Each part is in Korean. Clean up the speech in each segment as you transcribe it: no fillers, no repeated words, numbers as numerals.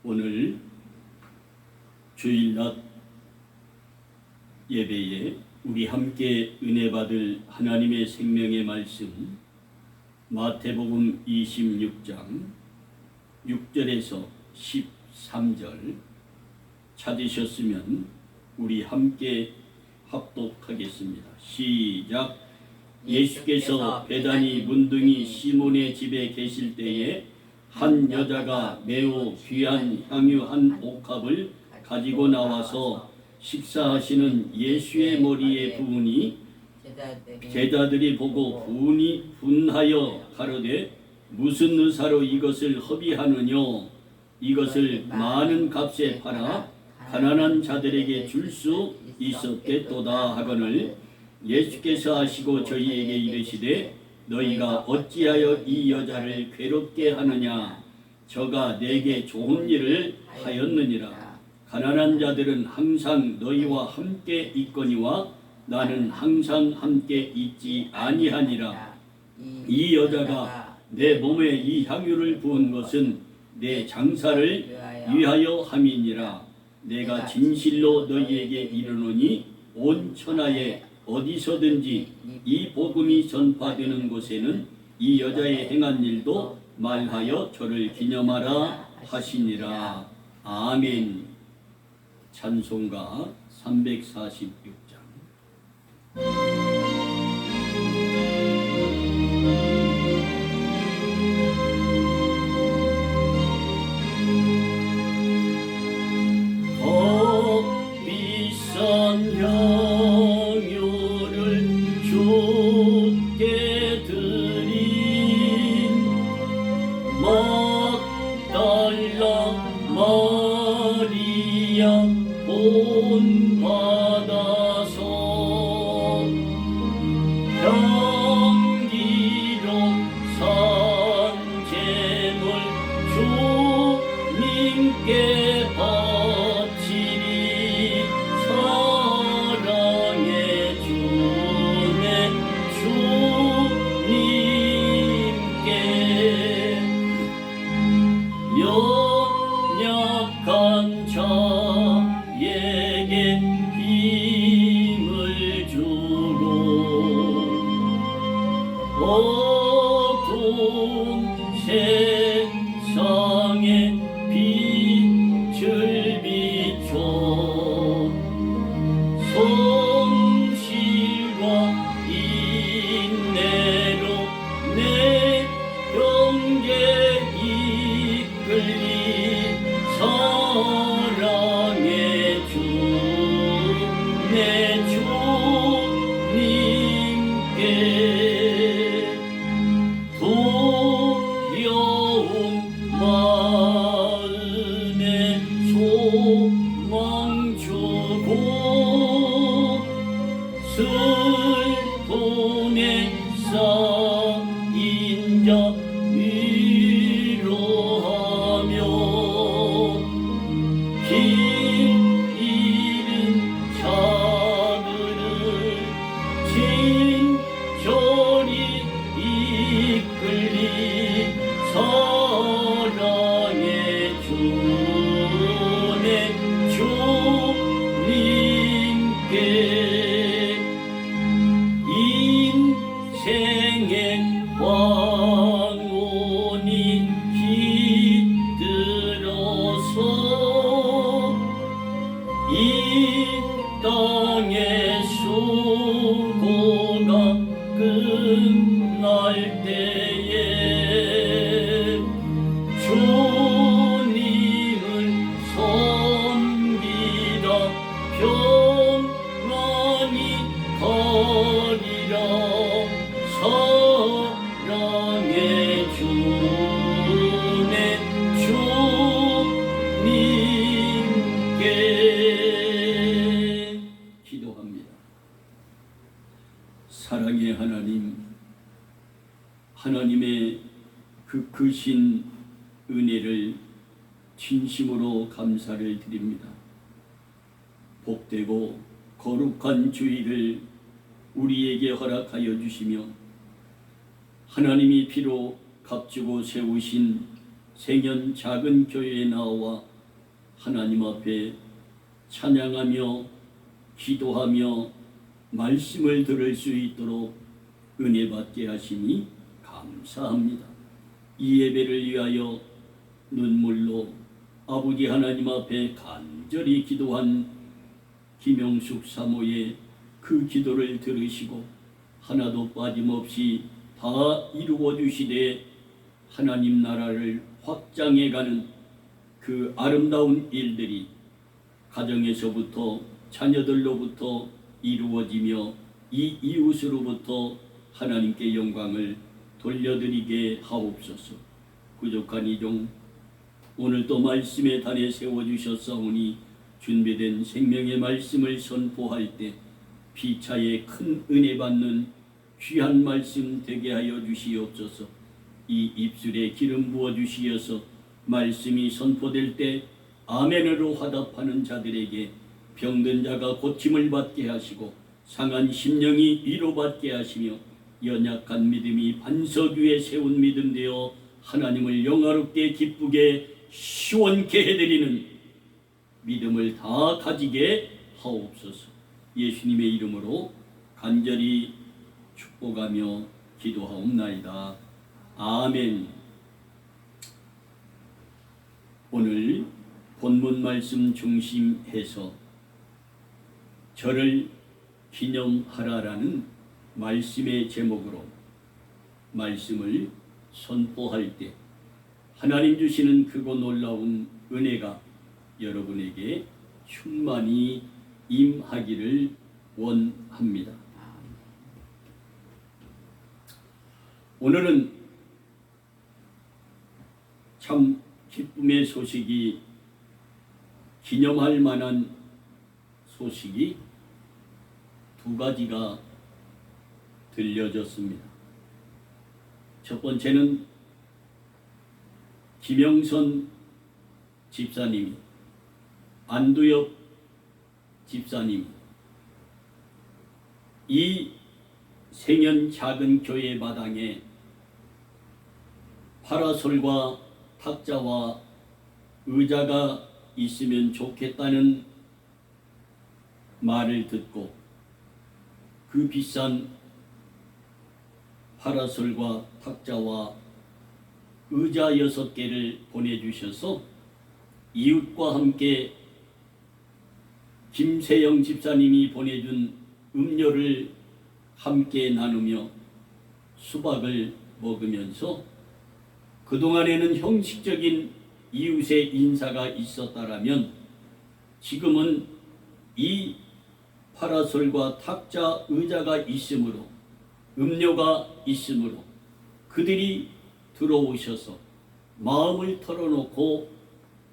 오늘 주일낮 예배에 우리 함께 은혜 받을 하나님의 생명의 말씀 마태복음 26장 6절에서 13절 찾으셨으면 우리 함께 합독하겠습니다. 시작. 예수께서 베다니 문둥이 시몬의 집에 계실 때에 한 여자가 매우 귀한 향유 한 옥합을 가지고 나와서 식사하시는 예수의 머리에 부으니 제자들이 보고 분하여 가로되 무슨 의사로 이것을 허비하느냐, 이것을 많은 값에 팔아 가난한 자들에게 줄 수 있었겠도다 하거늘 예수께서 하시고 저희에게 이르시되 너희가 어찌하여 이 여자를 괴롭게 하느냐, 저가 내게 좋은 일을 하였느니라. 가난한 자들은 항상 너희와 함께 있거니와 나는 항상 함께 있지 아니하니라. 이 여자가 내 몸에 이 향유를 부은 것은 내 장사를 위하여 함이니라. 내가 진실로 너희에게 이르노니 온 천하에 어디서든지 이 복음이 전파되는 곳에는 이 여자의 행한 일도 말하여 저를 기념하라 하시니라. 아멘. 찬송가 346장. 비싼 향유를 주께 드린 막달라 마리아 본받아서 향기로운 산재물 주님께 바치리. 사랑의 주네 주님께 연약한 자에게 힘을 주고 어두운 세상에 빛을 비춰 성실과 인내로 내 경계 이끌리. 사랑의 주 내 주님께 두려운 마음에 소망 주고 슬픔에 쌓인 자 위로하며 길 잃은 자들을 친절히 이끌리. 사랑의 주 내 주님께 인생의 왕원이 깃들어서 이 땅의 수고가 끝날 때에 주님을 섬기다 평안히 가리라. 사랑의 주 내 주님께 기도합니다. 사랑의 하나님, 하나님의 그 크신 은혜를 진심으로 감사를 드립니다. 복되고 거룩한 주일을 우리에게 허락하여 주시며 하나님이 피로 값주고 세우신 생현 작은 교회에 나와 하나님 앞에 찬양하며 기도하며 말씀을 들을 수 있도록 은혜 받게 하시니 감사합니다. 이 예배를 위하여 눈물로 아버지 하나님 앞에 간절히 기도한 김영숙 사모의 그 기도를 들으시고 하나도 빠짐없이 다 이루어 주시되 하나님 나라를 확장해가는 그 아름다운 일들이 가정에서부터 자녀들로부터 이루어지며 이 이웃으로부터 하나님께 영광을 돌려드리게 하옵소서. 부족한 이종 오늘도 말씀의 단에 세워주셨사오니 준비된 생명의 말씀을 선포할 때 피차에 큰 은혜 받는 귀한 말씀 되게 하여 주시옵소서. 이 입술에 기름 부어 주시어서 말씀이 선포될 때 아멘으로 화답하는 자들에게 병든 자가 고침을 받게 하시고 상한 심령이 위로받게 하시며 연약한 믿음이 반석 위에 세운 믿음 되어 하나님을 영화롭게 기쁘게 시원케 해드리는 믿음을 다 가지게 하옵소서. 예수님의 이름으로 간절히 축복하며 기도하옵나이다. 아멘. 오늘 본문 말씀 중심해서 저를 기념하라라는 말씀의 제목으로 말씀을 선포할 때 하나님 주시는 크고 놀라운 은혜가 여러분에게 충만히 임하기를 원합니다. 오늘은 참 기쁨의 소식이 기념할 만한 소식이 두 가지가 들려졌습니다. 첫 번째는 김영선 집사님이 안두엽 집사님이 이 생현 작은 교회 마당에 파라솔과 탁자와 의자가 있으면 좋겠다는 말을 듣고 그 비싼 파라솔과 탁자와 의자 6개를 보내주셔서 이웃과 함께 김세영 집사님이 보내준 음료를 함께 나누며 수박을 먹으면서 그동안에는 형식적인 이웃의 인사가 있었다라면 지금은 이 파라솔과 탁자 의자가 있으므로 음료가 있으므로 그들이 들어오셔서 마음을 털어놓고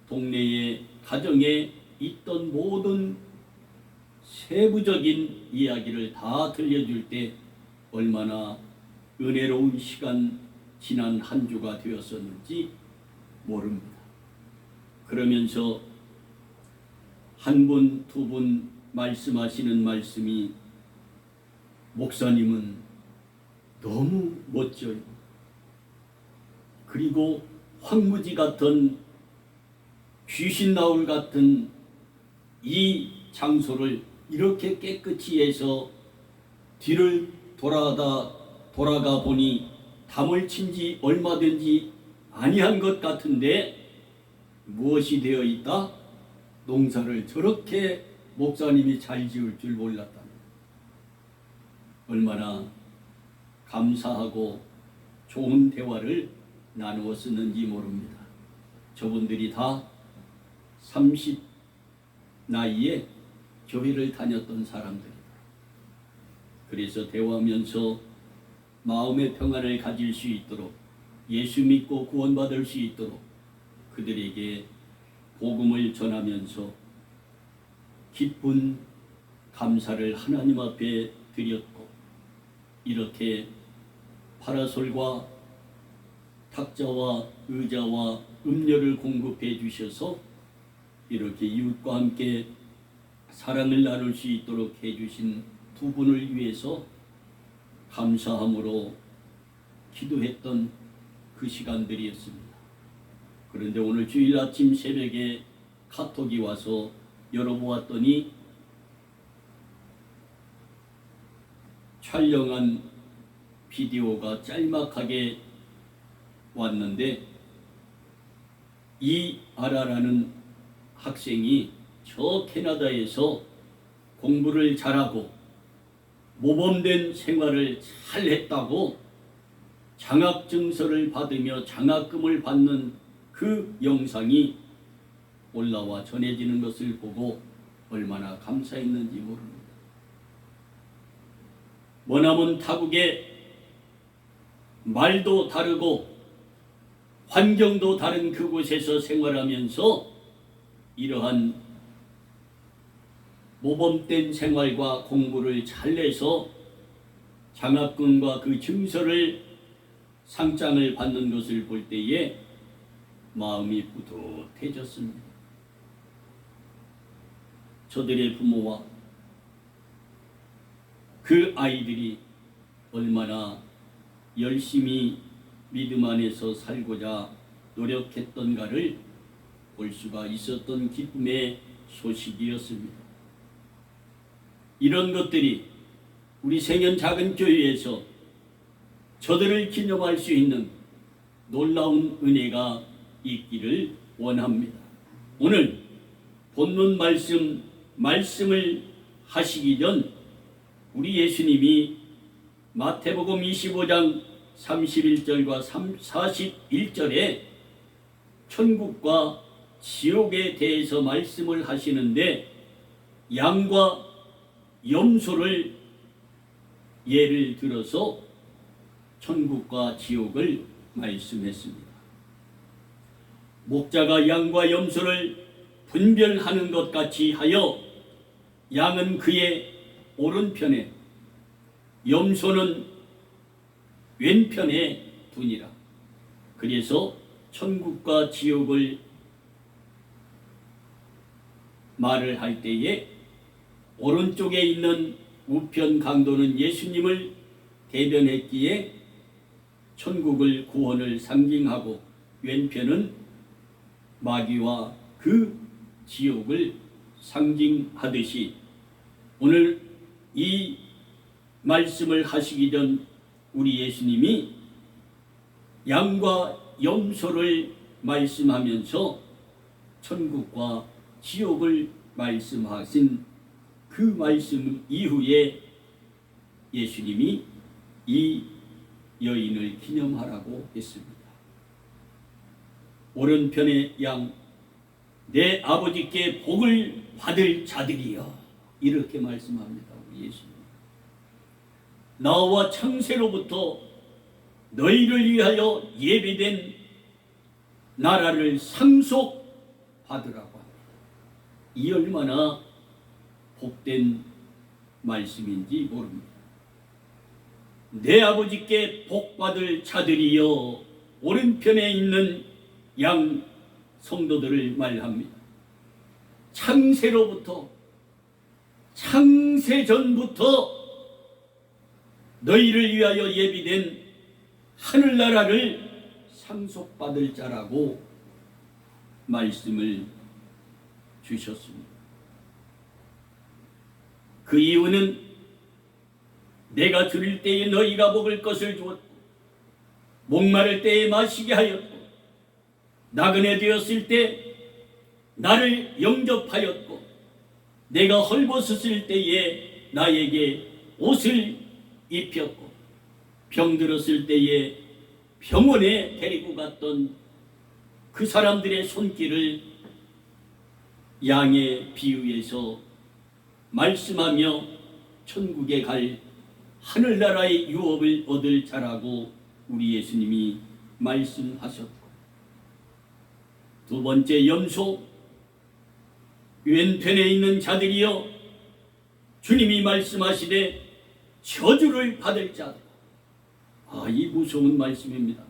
동네의 가정에 있던 모든 세부적인 이야기를 다 들려줄 때 얼마나 은혜로운 시간 지난 한 주가 되었었는지 모릅니다. 그러면서 한 분, 두 분 말씀하시는 말씀이 목사님은 너무 멋져요. 그리고 황무지 같은 귀신 나올 같은 이 장소를 이렇게 깨끗이 해서 뒤를 돌아가 보니 담을 친 지 얼마 된지 아니한 것 같은데 무엇이 되어 있다? 농사를 저렇게 목사님이 잘 지을 줄 몰랐다. 얼마나 감사하고 좋은 대화를 나누었었는지 모릅니다. 저분들이 다 30 나이에 교회를 다녔던 사람들이다. 그래서 대화하면서 마음의 평안을 가질 수 있도록 예수 믿고 구원받을 수 있도록 그들에게 복음을 전하면서 기쁜 감사를 하나님 앞에 드렸고 이렇게 파라솔과 탁자와 의자와 음료를 공급해 주셔서 이렇게 이웃과 함께 사랑을 나눌 수 있도록 해주신 두 분을 위해서 감사함으로 기도했던 그 시간들이었습니다. 그런데 오늘 주일 아침 새벽에 카톡이 와서 열어보았더니 촬영한 비디오가 짤막하게 왔는데, 이아라라는 학생이 저 캐나다에서 공부를 잘하고 모범된 생활을 잘 했다고 장학증서를 받으며 장학금을 받는 그 영상이 올라와 전해지는 것을 보고 얼마나 감사했는지 모릅니다. 머나먼 타국에 말도 다르고 환경도 다른 그곳에서 생활하면서 이러한 모범된 생활과 공부를 잘해서 장학금과 그 증서를 상장을 받는 것을 볼 때에 마음이 뿌듯해졌습니다. 저들의 부모와 그 아이들이 얼마나 열심히 믿음 안에서 살고자 노력했던가를 볼 수가 있었던 기쁨의 소식이었습니다. 이런 것들이 우리 생현 작은 교회에서 저들을 기념할 수 있는 놀라운 은혜가 있기를 원합니다. 오늘 본문 말씀을 하시기 전 우리 예수님이 마태복음 25장 31절과 41절에 천국과 지옥에 대해서 말씀을 하시는데, 양과 염소를 예를 들어서 천국과 지옥을 말씀했습니다. 목자가 양과 염소를 분별하는 것 같이 하여 양은 그의 오른편에 염소는 왼편에 두니라. 그래서 천국과 지옥을 말을 할 때에 오른쪽에 있는 우편 강도는 예수님을 대변했기에 천국을 구원을 상징하고, 왼편은 마귀와 그 지옥을 상징하듯이 오늘 이 말씀을 하시기 전 우리 예수님이 양과 염소를 말씀하면서 천국과 지옥을 말씀하신 그 말씀 이후에 예수님이 이 여인을 기념하라고 했습니다. 오른편의 양, 내 아버지께 복을 받을 자들이여, 이렇게 말씀합니다. 우리 예수님. 나와 창세로부터 너희를 위하여 예비된 나라를 상속받으라고 합니다. 이 얼마나 복된 말씀인지 모릅니다. 내 아버지께 복받을 자들이여, 오른편에 있는 양 성도들을 말합니다. 창세전부터 너희를 위하여 예비된 하늘나라를 상속받을 자라고 말씀을 주셨습니다. 그 이유는 내가 줄일 때에 너희가 먹을 것을 주었고, 목마를 때에 마시게 하였고, 나그네 되었을 때 나를 영접하였고, 내가 헐벗었을 때에 나에게 옷을 입혔고, 병들었을 때에 병원에 데리고 갔던 그 사람들의 손길을 양의 비유에서 말씀하며 천국에 갈 하늘나라의 유업을 얻을 자라고 우리 예수님이 말씀하셨고, 두 번째 염소, 왼편에 있는 자들이여, 주님이 말씀하시되 저주를 받을 자들. 이 무서운 말씀입니다.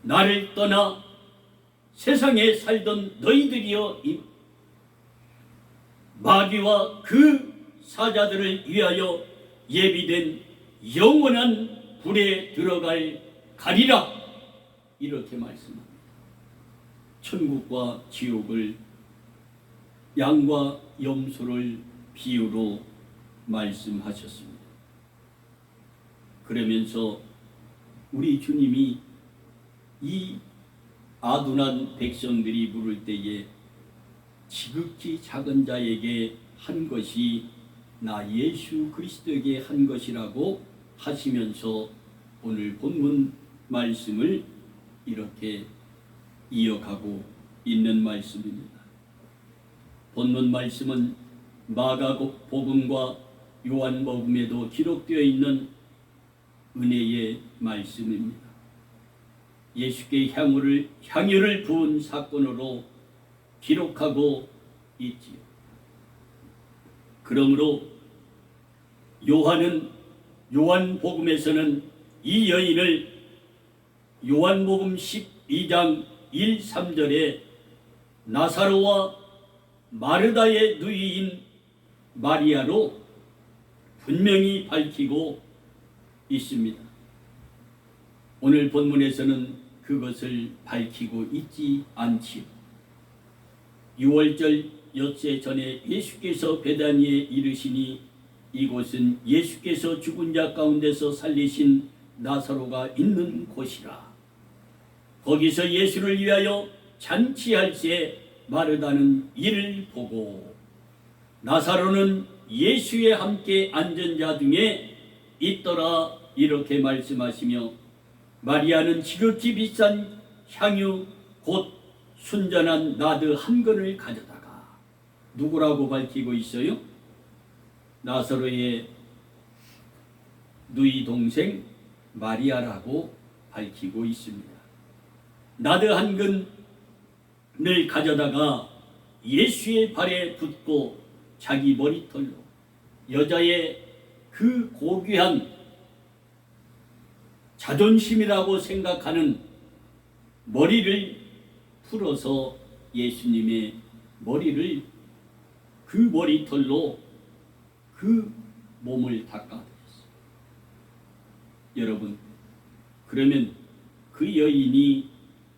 나를 떠나 세상에 살던 너희들이여, 마귀와 그 사자들을 위하여 예비된 영원한 불에 들어갈 가리라, 이렇게 말씀합니다. 천국과 지옥을 양과 염소를 비유로 말씀하셨습니다. 그러면서 우리 주님이 이 아둔한 백성들이 물을 때에 지극히 작은 자에게 한 것이 나 예수 그리스도에게 한 것이라고 하시면서 오늘 본문 말씀을 이렇게 이어가고 있는 말씀입니다. 본문 말씀은 마가복음과 요한복음에도 기록되어 있는 은혜의 말씀입니다. 예수께 향유를 부은 사건으로 기록하고 있지요. 그러므로 요한복음에서는 이 여인을 요한복음 12장 1, 3절에 나사로와 마르다의 누이인 마리아로 분명히 밝히고 있습니다. 오늘 본문에서는 그것을 밝히고 있지 않지요. 6월절 엿새 전에 예수께서 베다니에 이르시니 이곳은 예수께서 죽은 자 가운데서 살리신 나사로가 있는 곳이라. 거기서 예수를 위하여 잔치할 새 마르다는 이를 보고 나사로는 예수에 함께 앉은 자 중에 있더라 이렇게 말씀하시며 마리아는 지극히 비싼 향유 곧 순전한 나드 한 근을 가져다가 누구라고 밝히고 있어요? 나사로의 누이 동생 마리아라고 밝히고 있습니다. 나드 한 근을 가져다가 예수의 발에 붓고 자기 머리털로 여자의 그 고귀한 자존심이라고 생각하는 머리를 풀어서 예수님의 머리를 그 머리털로 그 몸을 닦아드렸어요. 여러분, 그러면 그 여인이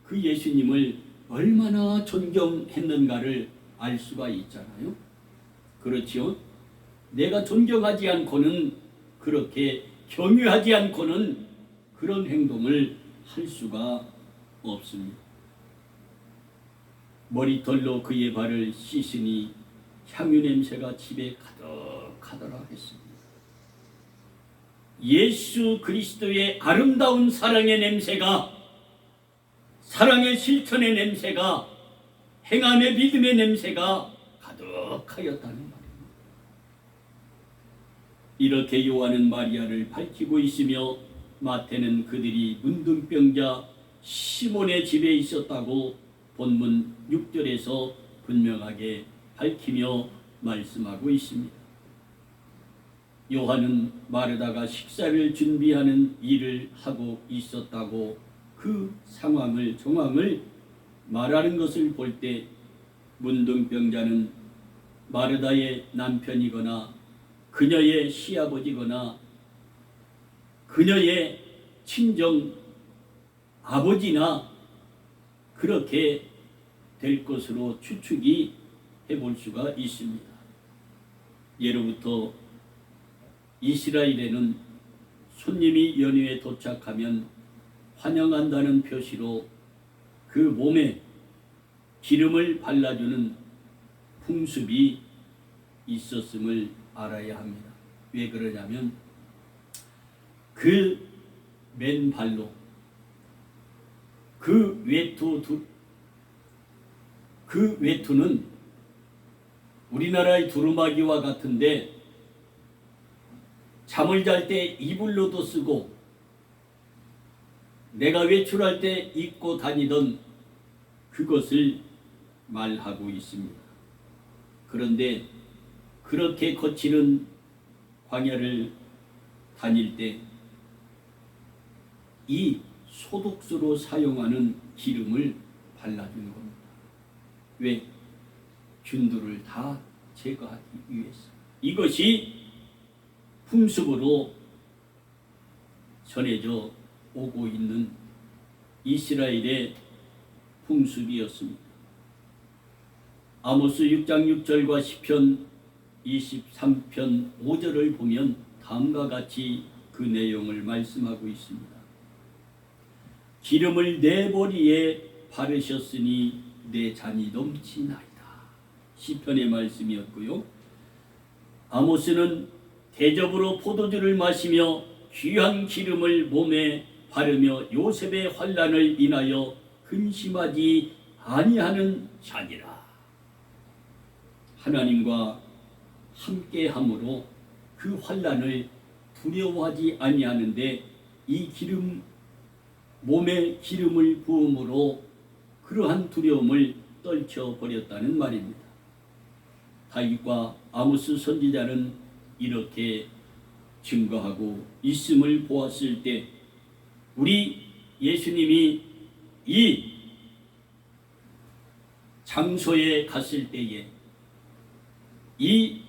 그 예수님을 얼마나 존경했는가를 알 수가 있잖아요. 그렇지요? 내가 존경하지 않고는 그렇게 경유하지 않고는 그런 행동을 할 수가 없습니다. 머리털로 그의 발을 씻으니 향유 냄새가 집에 가득하더라 했습니다. 예수 그리스도의 아름다운 사랑의 냄새가, 사랑의 실천의 냄새가, 행함의 믿음의 냄새가 가득하였다는 말입니다. 이렇게 요한은 마리아를 밝히고 있으며 마태는 그들이 문둥병자 시몬의 집에 있었다고 본문 6절에서 분명하게 밝히며 말씀하고 있습니다. 요한은 마르다가 식사를 준비하는 일을 하고 있었다고 그 정황을 말하는 것을 볼 때 문둥병자는 마르다의 남편이거나 그녀의 시아버지거나 그녀의 친정 아버지나 그렇게 될 것으로 추측이 해볼 수가 있습니다. 예로부터 이스라엘에는 손님이 연휴에 도착하면 환영한다는 표시로 그 몸에 기름을 발라주는 풍습이 있었음을 알아야 합니다. 왜 그러냐면 그 맨발로 그 외투는 우리나라의 두루마기와 같은데 잠을 잘 때 이불로도 쓰고 내가 외출할 때 입고 다니던 그것을 말하고 있습니다. 그런데 그렇게 거치는 광야를 다닐 때 이 소독수로 사용하는 기름을 발라주는 겁니다. 왜? 균들을 다 제거하기 위해서. 이것이 풍습으로 전해져 오고 있는 이스라엘의 풍습이었습니다. 아모스 6장 6절과 시편 23편 5절을 보면 다음과 같이 그 내용을 말씀하고 있습니다. 기름을 내 머리에 바르셨으니 내 잔이 넘치나이다. 시편의 말씀이었고요. 아모스는 대접으로 포도주를 마시며 귀한 기름을 몸에 바르며 요셉의 환난을 인하여 근심하지 아니하는 자니라. 하나님과 함께함으로 그 환난을 두려워하지 아니하는데 이 기름, 몸에 기름을 부음으로 그러한 두려움을 떨쳐버렸다는 말입니다. 다윗과 아모스 선지자는 이렇게 증거하고 있음을 보았을 때 우리 예수님이 이 장소에 갔을 때에 이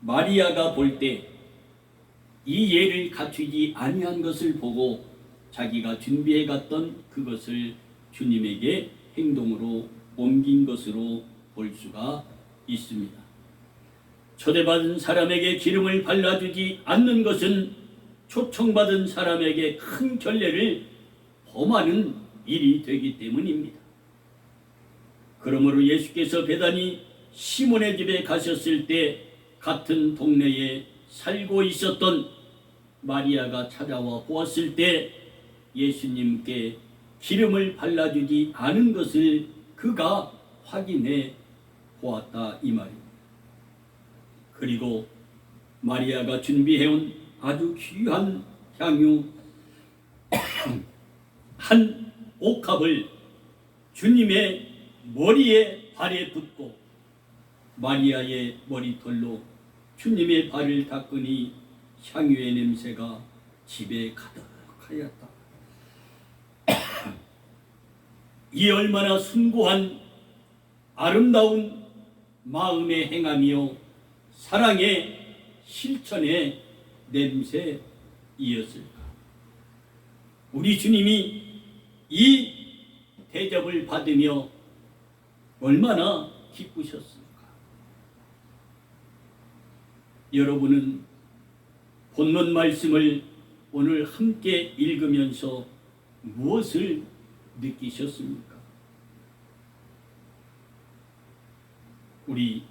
마리아가 볼 때 이 예를 갖추지 아니한 것을 보고 자기가 준비해 갔던 그것을 주님에게 행동으로 옮긴 것으로 볼 수가 있습니다. 초대받은 사람에게 기름을 발라주지 않는 것은 초청받은 사람에게 큰 결례를 범하는 일이 되기 때문입니다. 그러므로 예수께서 베다니 시몬의 집에 가셨을 때 같은 동네에 살고 있었던 마리아가 찾아와 보았을 때 예수님께 기름을 발라주지 않은 것을 그가 확인해 보았다 이 말입니다. 그리고 마리아가 준비해온 아주 귀한 향유 한 옥합을 주님의 머리에 발에 붓고 마리아의 머리털로 주님의 발을 닦으니 향유의 냄새가 집에 가득하였다. 이 얼마나 숭고한 아름다운 마음의 행함이요 사랑의 실천의 냄새이었을까. 우리 주님이 이 대접을 받으며 얼마나 기쁘셨습니까? 여러분은 본문 말씀을 오늘 함께 읽으면서 무엇을 느끼셨습니까? 우리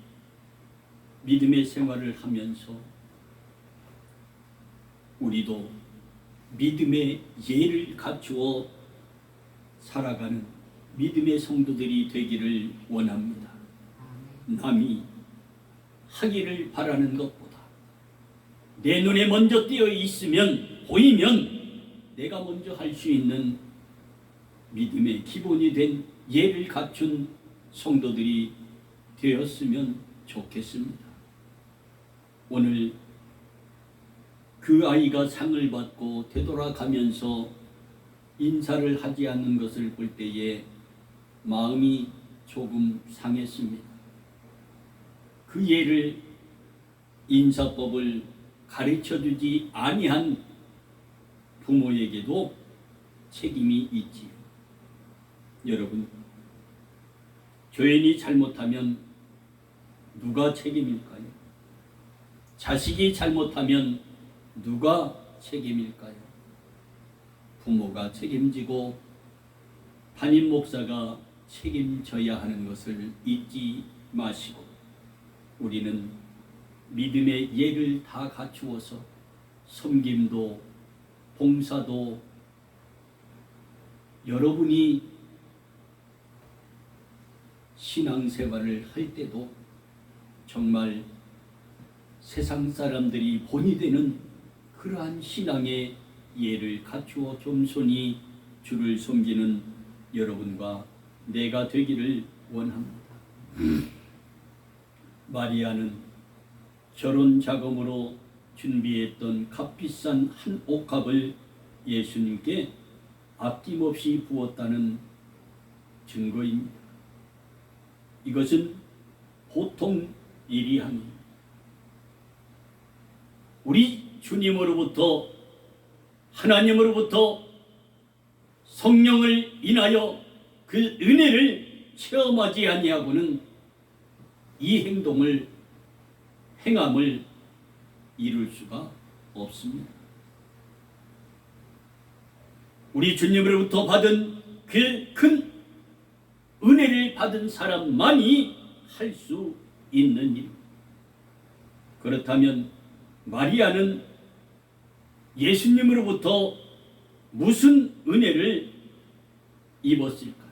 믿음의 생활을 하면서 우리도 믿음의 예를 갖추어 살아가는 믿음의 성도들이 되기를 원합니다. 남이 하기를 바라는 것보다 내 눈에 먼저 띄어 있으면 보이면 내가 먼저 할 수 있는 믿음의 기본이 된 예를 갖춘 성도들이 되었으면 좋겠습니다. 오늘 그 아이가 상을 받고 되돌아가면서 인사를 하지 않는 것을 볼 때에 마음이 조금 상했습니다. 그 예를 인사법을 가르쳐주지 아니한 부모에게도 책임이 있지요. 여러분, 교인이 잘못하면 누가 책임일까요? 자식이 잘못하면 누가 책임일까요? 부모가 책임지고 담임 목사가 책임져야 하는 것을 잊지 마시고 우리는 믿음의 예를 다 갖추어서 섬김도 봉사도 여러분이 신앙생활을 할 때도 정말 세상 사람들이 본이 되는 그러한 신앙의 예를 갖추어 겸손히 주를 섬기는 여러분과 내가 되기를 원합니다. 마리아는 결혼 자금으로 준비했던 값비싼 한 옥합을 예수님께 아낌없이 부었다는 증거입니다. 이것은 보통 일이 아닙니다. 우리 주님으로부터 하나님으로부터 성령을 인하여 그 은혜를 체험하지 아니하고는 이 행함을 이룰 수가 없습니다. 우리 주님으로부터 받은 그 큰 은혜를 받은 사람만이 할 수 있는 일. 그렇다면 마리아는 예수님으로부터 무슨 은혜를 입었을까?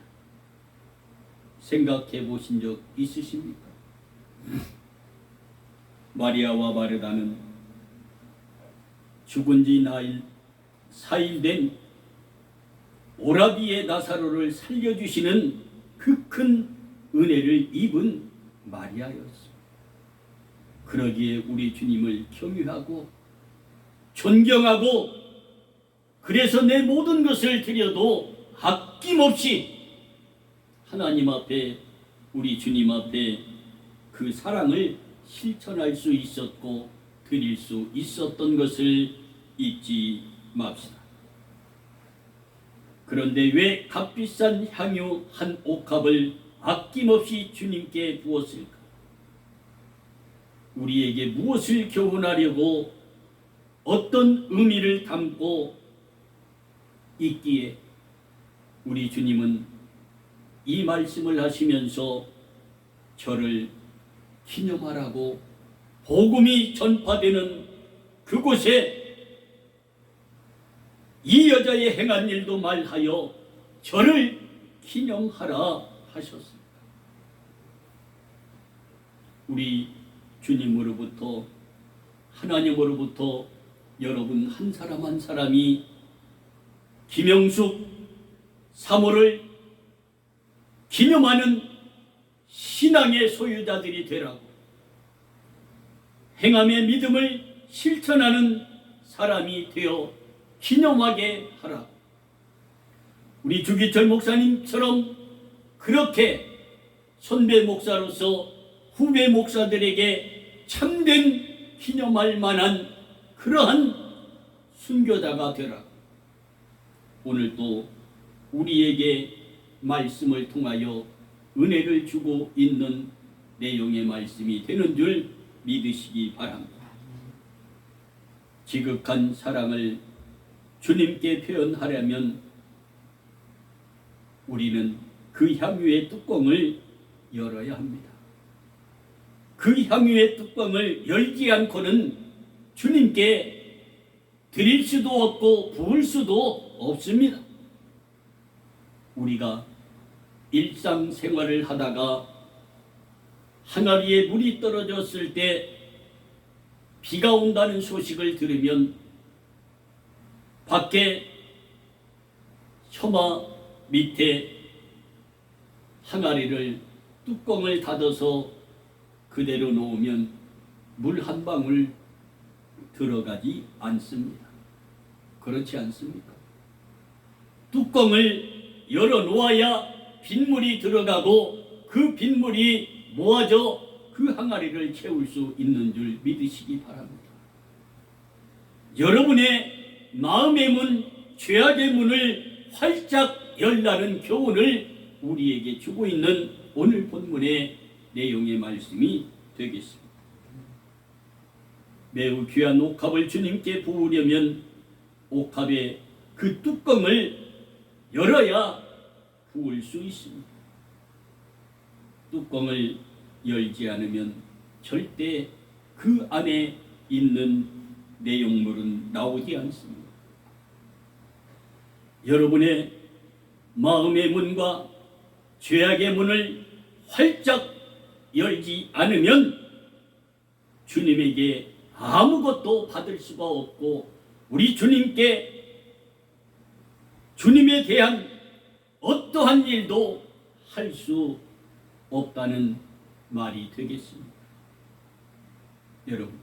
생각해 보신 적 있으십니까? 마리아와 마르다는 죽은 지 4일 된 오라비의 나사로를 살려주시는 그 큰 은혜를 입은 마리아였습니다. 그러기에 우리 주님을 경유하고 존경하고, 그래서 내 모든 것을 드려도 아낌없이 하나님 앞에, 우리 주님 앞에 그 사랑을 실천할 수 있었고 드릴 수 있었던 것을 잊지 맙시다. 그런데 왜 값비싼 향유 한 옥합을 아낌없이 주님께 부었을까? 우리에게 무엇을 교훈하려고, 어떤 의미를 담고 있기에 우리 주님은 이 말씀을 하시면서 저를 기념하라고 복음이 전파되는 그곳에 이 여자의 행한 일도 말하여 저를 기념하라 하셨습니다. 우리 주님으로부터, 하나님으로부터 여러분 한 사람 한 사람이 김영숙 사모를 기념하는 신앙의 소유자들이 되라고, 행함의 믿음을 실천하는 사람이 되어 기념하게 하라. 우리 주기철 목사님처럼 그렇게 선배 목사로서 후배 목사들에게 참된 기념할 만한 그러한 순교자가 되라. 오늘 또 우리에게 말씀을 통하여 은혜를 주고 있는 내용의 말씀이 되는 줄 믿으시기 바랍니다. 지극한 사랑을 주님께 표현하려면 우리는 그 향유의 뚜껑을 열어야 합니다. 그 향유의 뚜껑을 열지 않고는 주님께 드릴 수도 없고 부을 수도 없습니다. 우리가 일상생활을 하다가 항아리에 물이 떨어졌을 때 비가 온다는 소식을 들으면 밖에 처마 밑에 항아리를 뚜껑을 닫아서 그대로 놓으면 물 한 방울 들어가지 않습니다. 그렇지 않습니까? 뚜껑을 열어 놓아야 빗물이 들어가고 그 빗물이 모아져 그 항아리를 채울 수 있는 줄 믿으시기 바랍니다. 여러분의 마음의 문, 죄악의 문을 활짝 열라는 교훈을 우리에게 주고 있는 오늘 본문의 내용의 말씀이 되겠습니다. 매우 귀한 옥합을 주님께 부으려면 옥합의 그 뚜껑을 열어야 부을 수 있습니다. 뚜껑을 열지 않으면 절대 그 안에 있는 내용물은 나오지 않습니다. 여러분의 마음의 문과 죄악의 문을 활짝 열지 않으면 주님에게 아무것도 받을 수가 없고 우리 주님께 주님에 대한 어떠한 일도 할 수 없다는 말이 되겠습니다. 여러분,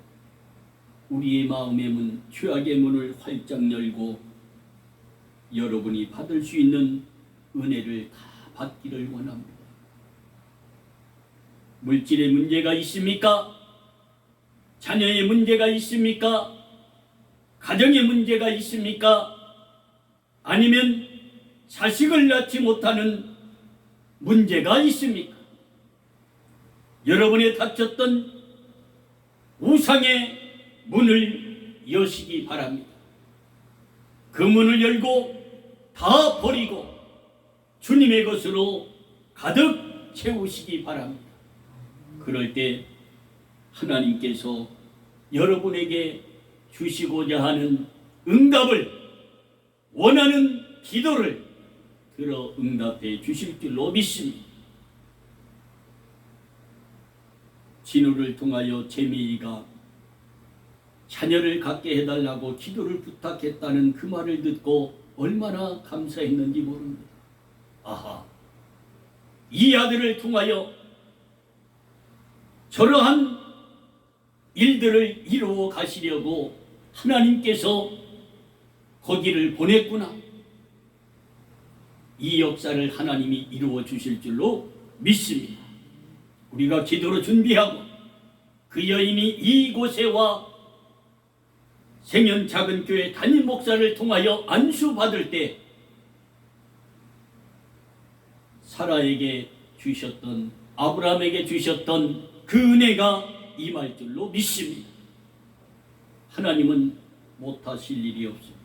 우리의 마음의 문, 죄악의 문을 활짝 열고 여러분이 받을 수 있는 은혜를 다 받기를 원합니다. 물질의 문제가 있습니까? 자녀의 문제가 있습니까? 가정의 문제가 있습니까? 아니면 자식을 낳지 못하는 문제가 있습니까? 여러분의 닫혔던 우상의 문을 여시기 바랍니다. 그 문을 열고 다 버리고 주님의 것으로 가득 채우시기 바랍니다. 그럴 때 하나님께서 여러분에게 주시고자 하는 응답을, 원하는 기도를 들어 응답해 주실 줄로 믿습니다. 진우를 통하여 재미이가 자녀를 갖게 해달라고 기도를 부탁했다는 그 말을 듣고 얼마나 감사했는지 모릅니다. 아하, 이 아들을 통하여 저러한 일들을 이루어 가시려고 하나님께서 거기를 보냈구나. 이 역사를 하나님이 이루어 주실 줄로 믿습니다. 우리가 기도로 준비하고 그 여인이 이곳에 와 생명 작은 교회 담임 목사를 통하여 안수받을 때 사라에게 주셨던, 아브라함에게 주셨던 그 은혜가 임할 줄로 믿습니다. 하나님은 못하실 일이 없습니다.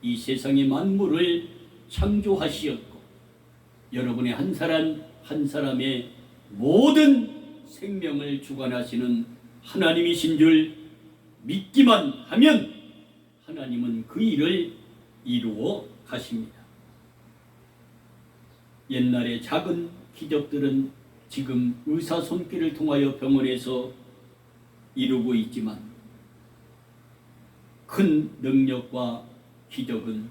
이 세상의 만물을 창조하시었고 여러분의 한 사람 한 사람의 모든 생명을 주관하시는 하나님이신 줄 믿기만 하면 하나님은 그 일을 이루어 가십니다. 옛날의 작은 기적들은 지금 의사 손길을 통하여 병원에서 이루고 있지만 큰 능력과 기적은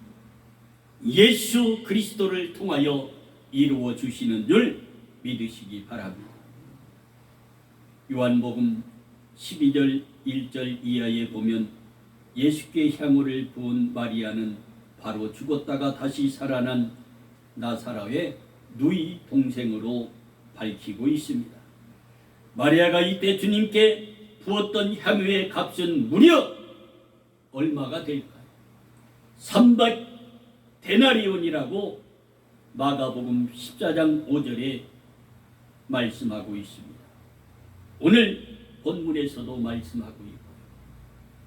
예수 그리스도를 통하여 이루어 주시는 줄 믿으시기 바랍니다. 요한복음 12절 1절 이하에 보면 예수께 향유를 부은 마리아는 바로 죽었다가 다시 살아난 나사로의 누이 동생으로 밝히고 있습니다. 마리아가 이때 주님께 부었던 향유의 값은 무려 얼마가 될까요? 300데나리온이라고 마가복음 14장 5절에 말씀하고 있습니다. 오늘 본문에서도 말씀하고 있고,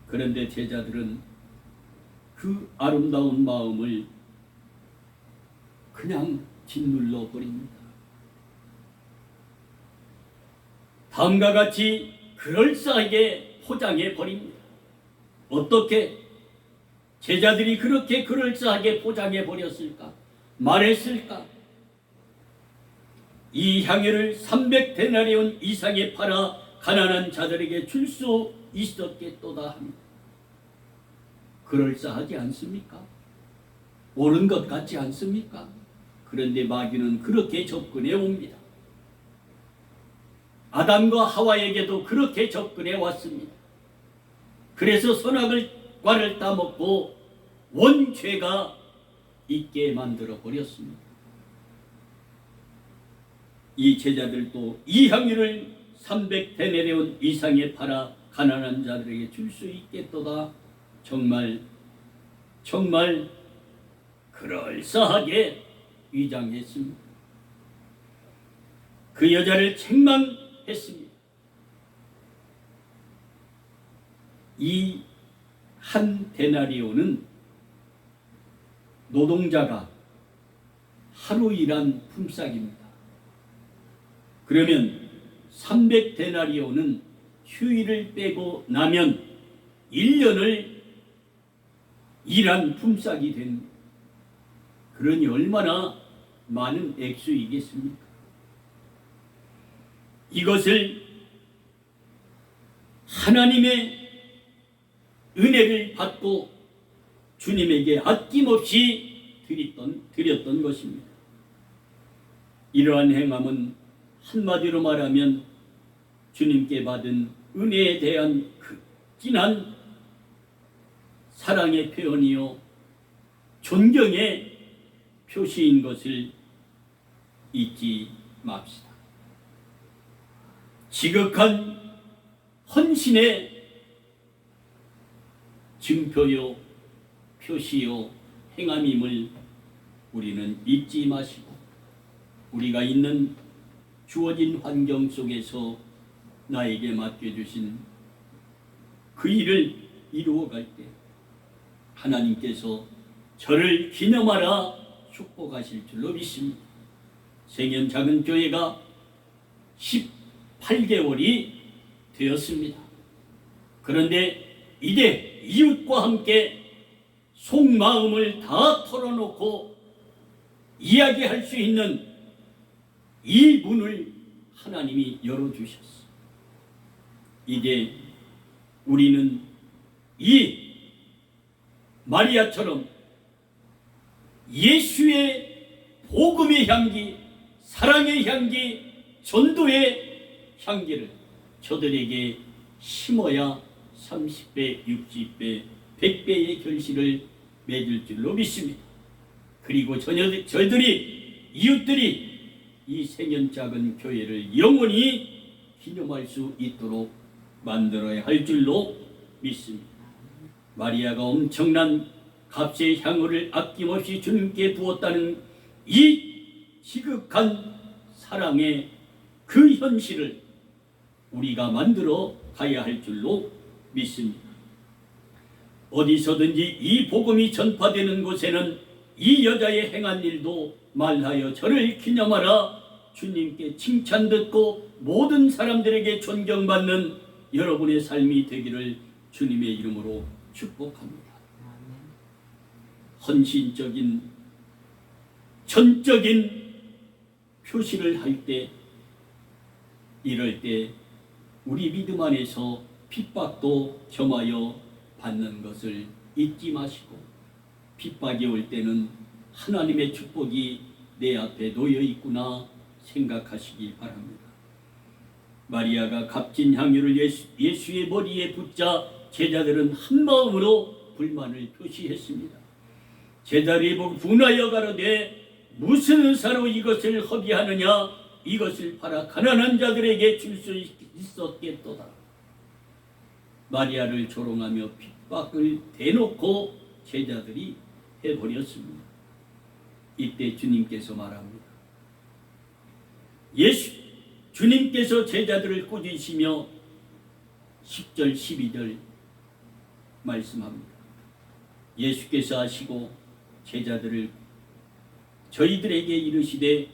그런데 제자들은 그 아름다운 마음을 그냥 짓눌러 버립니다. 다음과 같이 그럴싸하게 포장해 버립니다. 어떻게 제자들이 그렇게 그럴싸하게 포장해 버렸을까? 말했을까? 이 향유를 300데나리온 이상에 팔아 가난한 자들에게 줄 수 있었겠도다 합니다. 그럴싸하지 않습니까? 옳은 것 같지 않습니까? 그런데 마귀는 그렇게 접근해 옵니다. 아담과 하와에게도 그렇게 접근해 왔습니다. 그래서 선악과를 따먹고 원죄가 있게 만들어 버렸습니다. 이 제자들도 이 향유를 300데나리온 이상에 팔아 가난한 자들에게 줄 수 있겠도다. 정말 그럴싸하게 위장했습니다. 그 여자를 책망했습니다. 이 한 데나리온은 노동자가 하루 일한 품삯입니다. 그러면 300데나리온은 휴일을 빼고 나면 1년을 일한 품삯이 됩니다. 그러니 얼마나 많은 액수이겠습니까? 이것을 하나님의 은혜를 받고 주님에게 아낌없이 드렸던 것입니다. 이러한 행함은 한마디로 말하면 주님께 받은 은혜에 대한 극진한 사랑의 표현이요 존경의 표시인 것을 잊지 맙시다. 지극한 헌신의 증표요 표시요 행함임을 우리는 잊지 마시고 우리가 있는 주어진 환경 속에서 나에게 맡겨주신 그 일을 이루어갈 때 하나님께서 저를 기념하라 축복하실 줄로 믿습니다. 생현 작은 교회가 18개월이 되었습니다. 그런데 이제 이웃과 함께 속마음을 다 털어놓고 이야기할 수 있는 이 문을 하나님이 열어주셨어. 이제 우리는 이 마리아처럼 예수의 복음의 향기, 사랑의 향기, 전도의 향기를 저들에게 심어야 30배, 60배, 100배의 결실을 맺을 줄로 믿습니다. 그리고 저희들이 이웃들이 이 생년 작은 교회를 영원히 기념할 수 있도록 만들어야 할 줄로 믿습니다. 마리아가 엄청난 값의 향유를 아낌없이 주님께 부었다는 이 지극한 사랑의 그 현실을 우리가 만들어 가야 할 줄로 믿습니다. 어디서든지 이 복음이 전파되는 곳에는 이 여자의 행한 일도 말하여 저를 기념하라 주님께 칭찬 듣고 모든 사람들에게 존경받는 여러분의 삶이 되기를 주님의 이름으로 축복합니다. 헌신적인 전적인 표시를 할 때, 이럴 때 우리 믿음 안에서 핍박도 겸하여 받는 것을 잊지 마시고, 핍박이 올 때는 하나님의 축복이 내 앞에 놓여 있구나 생각하시기 바랍니다. 마리아가 값진 향유를 예수의 머리에 붓자 제자들은 한 마음으로 불만을 표시했습니다. 제자들이 보고 분하여 가로되 무슨 의사로 이것을 허비하느냐, 이것을 팔아 가난한 자들에게 줄 수 있었겠도다. 마리아를 조롱하며 핍박을 대놓고 제자들이 해버렸습니다. 이때 주님께서 말합니다. 주님께서 제자들을 꾸짖으시며 10절 12절 말씀합니다. 예수께서 하시고 제자들을 저희들에게 이르시되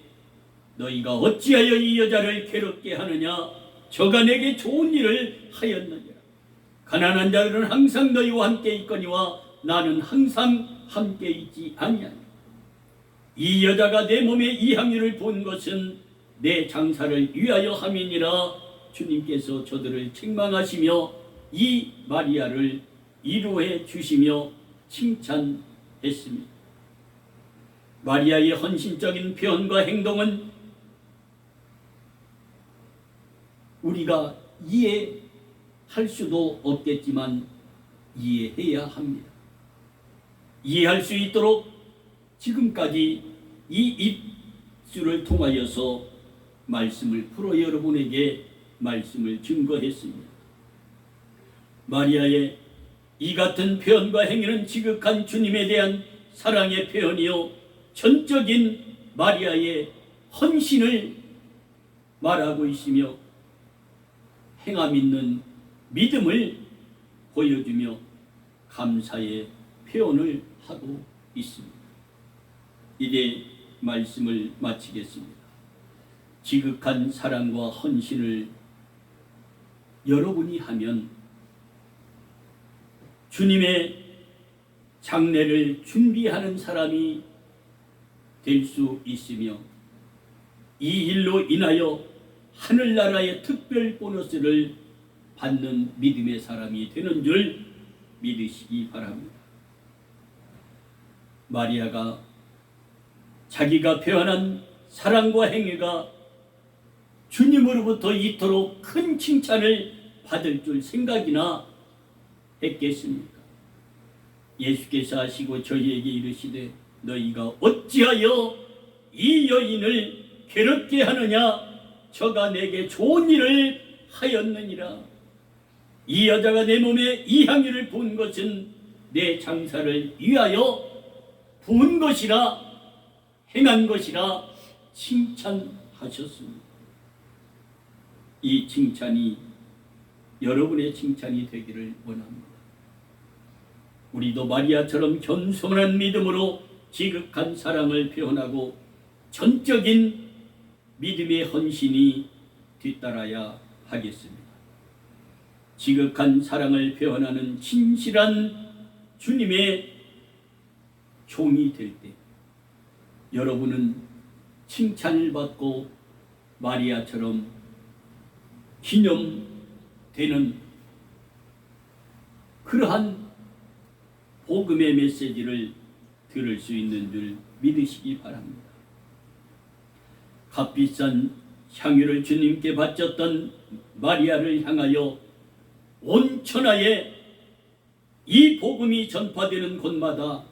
너희가 어찌하여 이 여자를 괴롭게 하느냐, 저가 내게 좋은 일을 하였느냐. 가난한 자들은 항상 너희와 함께 있거니와 나는 항상 함께 있지 아니하니. 이 여자가 내 몸에 이 향유를 본 것은 내 장사를 위하여 함이니라. 주님께서 저들을 책망하시며 이 마리아를 위로해 주시며 칭찬했습니다. 마리아의 헌신적인 표현과 행동은 우리가 이해할 수도 없겠지만 이해해야 합니다. 이해할 수 있도록 지금까지 이 입술을 통하여서 말씀을 풀어 여러분에게 말씀을 증거했습니다. 마리아의 이 같은 표현과 행위는 지극한 주님에 대한 사랑의 표현이요 전적인 마리아의 헌신을 말하고 있으며 행함 있는 믿음을 보여주며 감사의 표현을 하고 있습니다. 이제 말씀을 마치겠습니다. 지극한 사랑과 헌신을 여러분이 하면 주님의 장례를 준비하는 사람이 될 수 있으며 이 일로 인하여 하늘나라의 특별 보너스를 받는 믿음의 사람이 되는 줄 믿으시기 바랍니다. 마리아가 자기가 표현한 사랑과 행위가 주님으로부터 이토록 큰 칭찬을 받을 줄 생각이나 했겠습니까? 예수께서 하시고 저희에게 이르시되 너희가 어찌하여 이 여인을 괴롭게 하느냐, 저가 내게 좋은 일을 하였느니라. 이 여자가 내 몸에 이 향유를 본 것은 내 장사를 위하여 부은 것이라 행한 것이라 칭찬하셨습니다. 이 칭찬이 여러분의 칭찬이 되기를 원합니다. 우리도 마리아처럼 겸손한 믿음으로 지극한 사랑을 표현하고 전적인 믿음의 헌신이 뒤따라야 하겠습니다. 지극한 사랑을 표현하는 진실한 주님의 종이 될 때 여러분은 칭찬을 받고 마리아처럼 기념되는 그러한 복음의 메시지를 들을 수 있는 줄 믿으시기 바랍니다. 값비싼 향유를 주님께 바쳤던 마리아를 향하여 온 천하에 이 복음이 전파되는 곳마다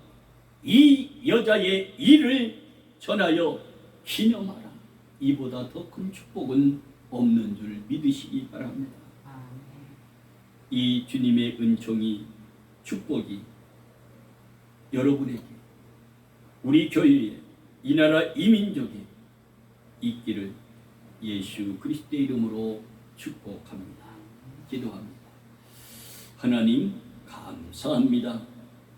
이 여자의 일을 전하여 기념하라. 이보다 더 큰 축복은 없는 줄 믿으시기 바랍니다. 이 주님의 은총이, 축복이 여러분에게, 우리 교회에, 이 나라 이 민족에 있기를 예수 그리스도의 이름으로 축복합니다. 기도합니다. 하나님 감사합니다.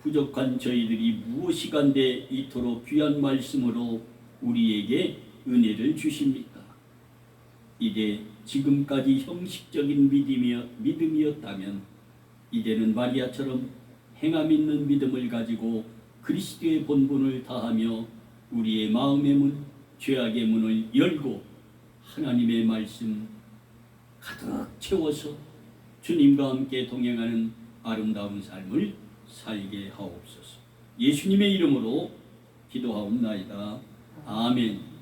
부족한 저희들이 무엇이간데 이토록 귀한 말씀으로 우리에게 은혜를 주십니까? 이제 지금까지 형식적인 믿음이었다면 이제는 마리아처럼 행함 있는 믿음을 가지고 그리스도의 본분을 다하며 우리의 마음의 문, 죄악의 문을 열고 하나님의 말씀 가득 채워서 주님과 함께 동행하는 아름다운 삶을 살게 하옵소서. 예수님의 이름으로 기도하옵나이다. 아멘.